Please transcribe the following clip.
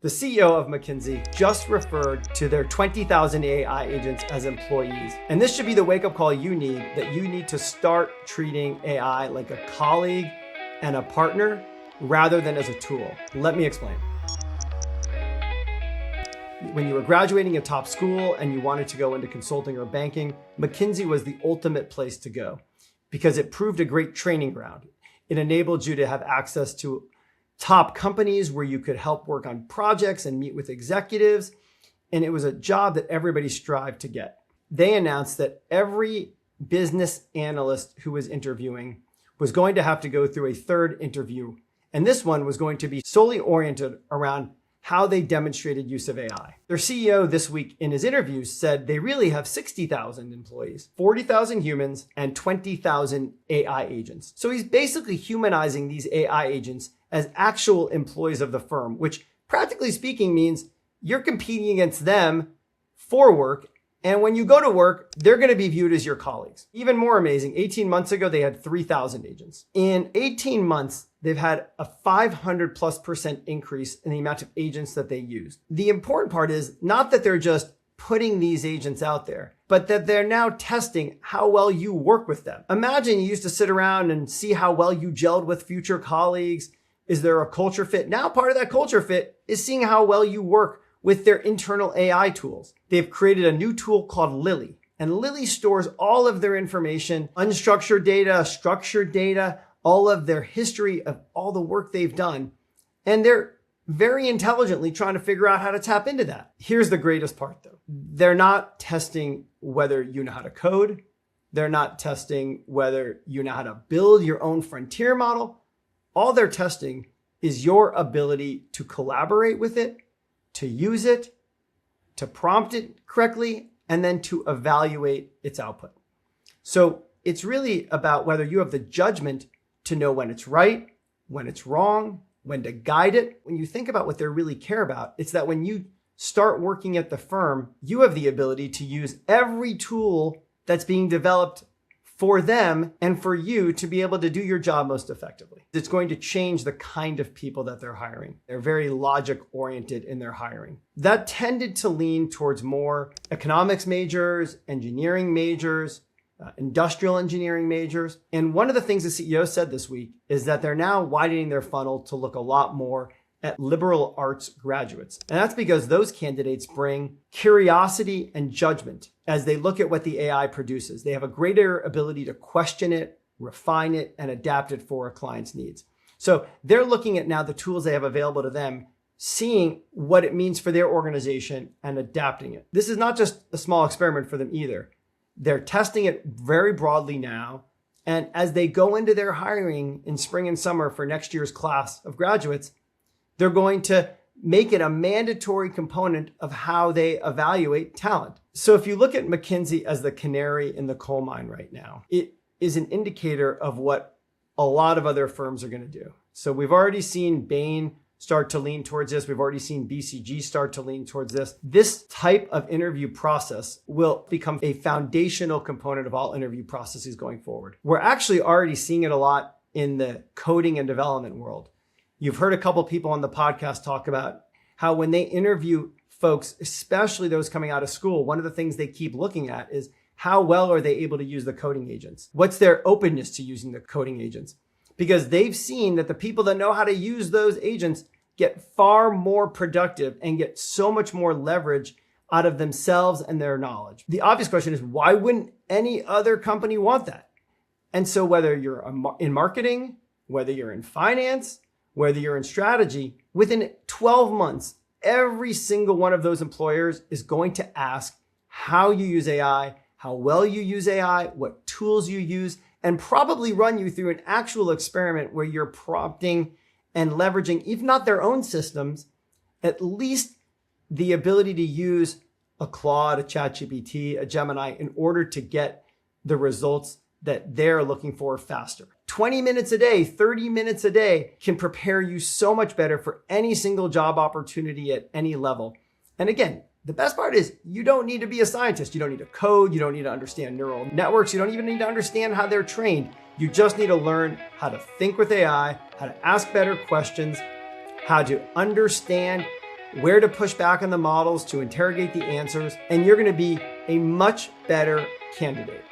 The CEO of McKinsey just referred to their 20,000 AI agents as employees. And this should be the wake-up call you need, that you need to start treating AI like a colleague and a partner rather than as a tool. Let me explain. When you were graduating a top school and you wanted to go into consulting or banking, McKinsey was the ultimate place to go because it proved a great training ground. It enabled you to have access to top companies where you could help work on projects and meet with executives. And it was a job that everybody strived to get. They announced that every business analyst who was interviewing was going to have to go through a third interview. And this one was going to be solely oriented around how they demonstrated use of AI. Their CEO this week in his interviews said they really have 60,000 employees, 40,000 humans, and 20,000 AI agents. So he's basically humanizing these AI agents as actual employees of the firm, which practically speaking means you're competing against them for work. And when you go to work, they're going to be viewed as your colleagues. Even more amazing, 18 months ago, they had 3,000 agents. In 18 months, they've had a 500+% increase in the amount of agents that they use. The important part is not that they're just putting these agents out there, but that they're now testing how well you work with them. Imagine you used to sit around and see how well you gelled with future colleagues. Is there a culture fit? Now part of that culture fit is seeing how well you work with their internal AI tools. They've created a new tool called Lilly, and Lilly stores all of their information, unstructured data, structured data, all of their history of all the work they've done. And they're very intelligently trying to figure out how to tap into that. Here's the greatest part though. They're not testing whether you know how to code. They're not testing whether you know how to build your own frontier model. All they're testing is your ability to collaborate with it, to use it, to prompt it correctly, and then to evaluate its output. So it's really about whether you have the judgment to know when it's right, when it's wrong, when to guide it. When you think about what they really care about, it's that when you start working at the firm, you have the ability to use every tool that's being developed for them and for you to be able to do your job most effectively. It's going to change the kind of people that they're hiring. They're very logic oriented in their hiring. That tended to lean towards more economics majors, engineering majors, industrial engineering majors. And one of the things the CEO said this week is that they're now widening their funnel to look a lot more at liberal arts graduates. And that's because those candidates bring curiosity and judgment as they look at what the AI produces. They have a greater ability to question it, refine it, and adapt it for a client's needs. So they're looking at now the tools they have available to them, seeing what it means for their organization and adapting it. This is not just a small experiment for them either. They're testing it very broadly now. And as they go into their hiring in spring and summer for next year's class of graduates, they're going to make it a mandatory component of how they evaluate talent. So if you look at McKinsey as the canary in the coal mine right now, it is an indicator of what a lot of other firms are going to do. So we've already seen Bain start to lean towards this. We've already seen BCG start to lean towards this. This type of interview process will become a foundational component of all interview processes going forward. We're actually already seeing it a lot in the coding and development world. You've heard a couple people on the podcast talk about how when they interview folks, especially those coming out of school, one of the things they keep looking at is how well are they able to use the coding agents? What's their openness to using the coding agents? Because they've seen that the people that know how to use those agents get far more productive and get so much more leverage out of themselves and their knowledge. The obvious question is, why wouldn't any other company want that? And so whether you're in marketing, whether you're in finance, whether you're in strategy, within 12 months, every single one of those employers is going to ask how you use AI, how well you use AI, what tools you use, and probably run you through an actual experiment where you're prompting and leveraging, if not their own systems, at least the ability to use a Claude, a ChatGPT, a Gemini in order to get the results that they're looking for faster. 20 minutes a day, 30 minutes a day can prepare you so much better for any single job opportunity at any level. And again, the best part is you don't need to be a scientist. You don't need to code. You don't need to understand neural networks. You don't even need to understand how they're trained. You just need to learn how to think with AI, how to ask better questions, how to understand where to push back on the models to interrogate the answers, and you're going to be a much better candidate.